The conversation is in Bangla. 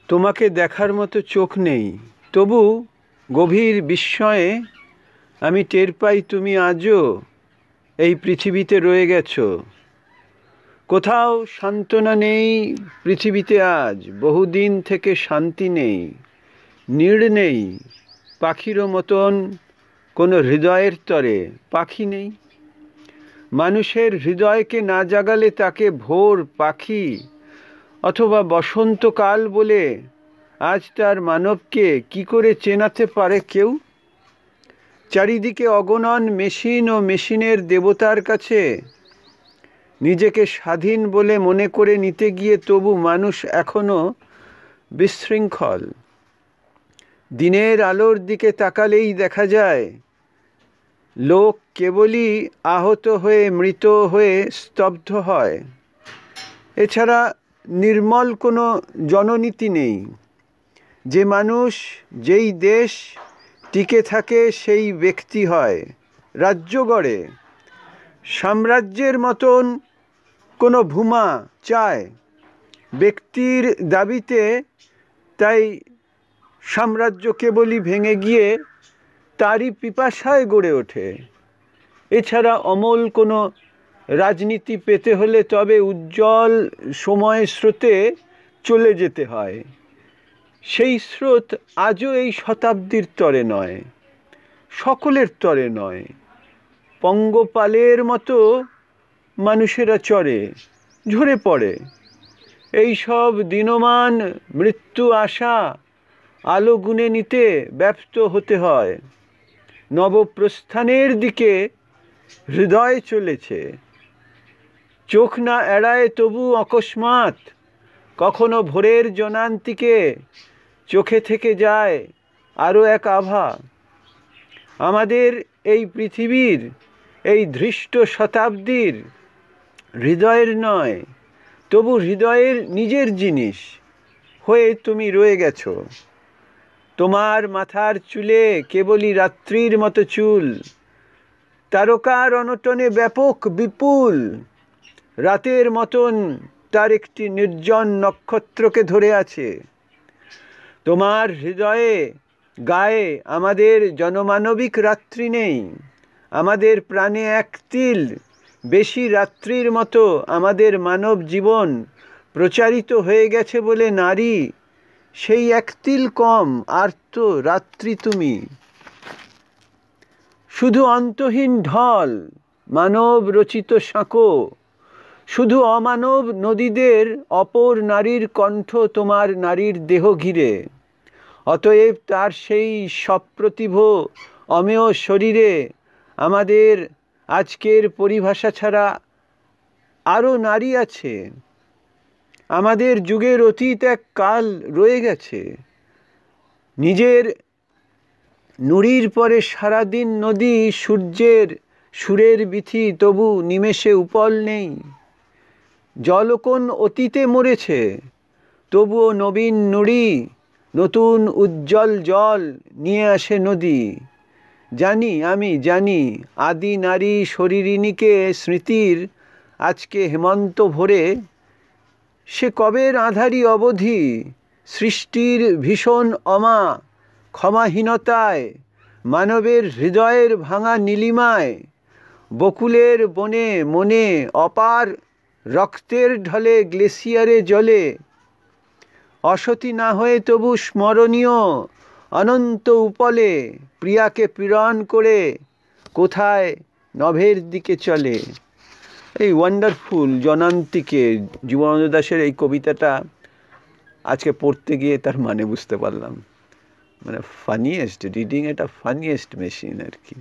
তোমাকে দেখার মতো চোখ নেই, তবু গভীর বিস্ময়ে আমি টের পাই তুমি আজও এই পৃথিবীতে রয়ে গেছো। কোথাও সান্ত্বনা নেই পৃথিবীতে, আজ বহুদিন থেকে শান্তি নেই, নীড় নেই পাখিরও মতন কোনো হৃদয়ের তরে পাখি নেই। মানুষের হৃদয়কে না জাগালে তাকে ভোর পাখি অথবা বসন্তকাল বলে আজ তার মানবকে কি করে চেনাতে পারে কেউ? চারিদিকে অগণন মেশিন ও মেশিনের দেবতার কাছে নিজেকে স্বাধীন বলে মনে করে নিতে গিয়ে তবু মানুষ এখনো বিশৃঙ্খল। দিনের আলোর দিকে তাকালেই দেখা যায় লোক কেবলই আহত হয়ে মৃত হয়ে স্তব্ধ হয়, এছাড়া নির্মল কোনো জননীতি নেই। যে মানুষ যেই দেশ টিকে থাকে সেই ব্যক্তি হয়, রাজ্য গড়ে, সাম্রাজ্যের মতন কোনো ভূমা চায় ব্যক্তির দাবিতে, তাই সাম্রাজ্য কেবলই ভেঙে গিয়ে তারই পিপাসায় গড়ে ওঠে। এছাড়া অমল কোনো রাজনীতি পেতে হলে তবে উজ্জ্বল সময় স্রোতে চলে যেতে হয়। সেই স্রোত আজও এই শতাব্দীর তরে নয়, সকলের তরে নয়। পঙ্গপালের মতো মানুষেরা চড়ে ঝরে পড়ে। এই সব দিনমান মৃত্যু আশা আলো গুনে নিতে ব্যস্ত হতে হয়। নবপ্রস্থানের দিকে হৃদয় চলেছে, চোখ না এড়ায় তবু অকস্মাৎ কখনো ভোরের জনান্তিকে চোখে থেকে যায় আরও এক আভা। আমাদের এই পৃথিবীর এই ধৃষ্ট শতাব্দীর হৃদয়ের নয়, তবু হৃদয়ের নিজের জিনিস হয়ে তুমি রয়ে গেছো। তোমার মাথার চুলে কেবলই রাত্রির মতো চুল, তারকার অনটনে ব্যাপক বিপুল, রাতের মতন তার একটি নির্জন নক্ষত্রকে ধরে আছে। তোমার হৃদয়ে গায়ে আমাদের জনমানবিক রাত্রি নেই, আমাদের প্রাণে এক তিল বেশি রাত্রির মতো আমাদের মানব জীবন প্রচারিত হয়ে গেছে বলে নারী সেই এক তিল কম আর্ত রাত্রি তুমি। শুধু অন্তহীন ঢল মানব রচিত সাঁকো, শুধু অমানব নদীদের অপর নারীর কণ্ঠ তোমার নারীর দেহ ঘিরে। অতএব তার সেই সপ্রতিভ অমেয় শরীরে আমাদের আজকের পরিভাষা ছাড়া আরও নারী আছে। আমাদের যুগের অতীত এক কাল রয়ে গেছে। নিজের নুড়ির পরে সারাদিন নদী সূর্যের সুরের বিথি, তবু নিমেষে উপল নেই। জলকোন অতীতে মরেছে, তবুও নবীন নুড়ি নতুন উজ্জ্বল জল নিয়ে আসে নদী। জানি, আমি জানি, আদি নারী শরীরিনীকে স্মৃতির আজকে হেমন্ত ভরে সে কবের আঁধারি অবধি সৃষ্টির ভীষণ অমা ক্ষমাহীনতায়, মানবের হৃদয়ের ভাঙা নীলিমায়, বকুলের বনে মনে অপার রক্তের ঢলে গ্লেসিয়ারে জলে, অসতী না হয়ে তবু স্মরণীয় অনন্ত উপলে প্রিয়াকে পীড়ন করে কোথায় নভের দিকে চলে। এই ওয়ান্ডারফুল জনান্তিকে জীবনানন্দ দাশের এই কবিতাটা আজকে পড়তে গিয়ে তার মানে বুঝতে পারলাম। মানে ফানিয়েস্ট রিডিং, এটা ফানিয়েস্ট মেশিন আর কি।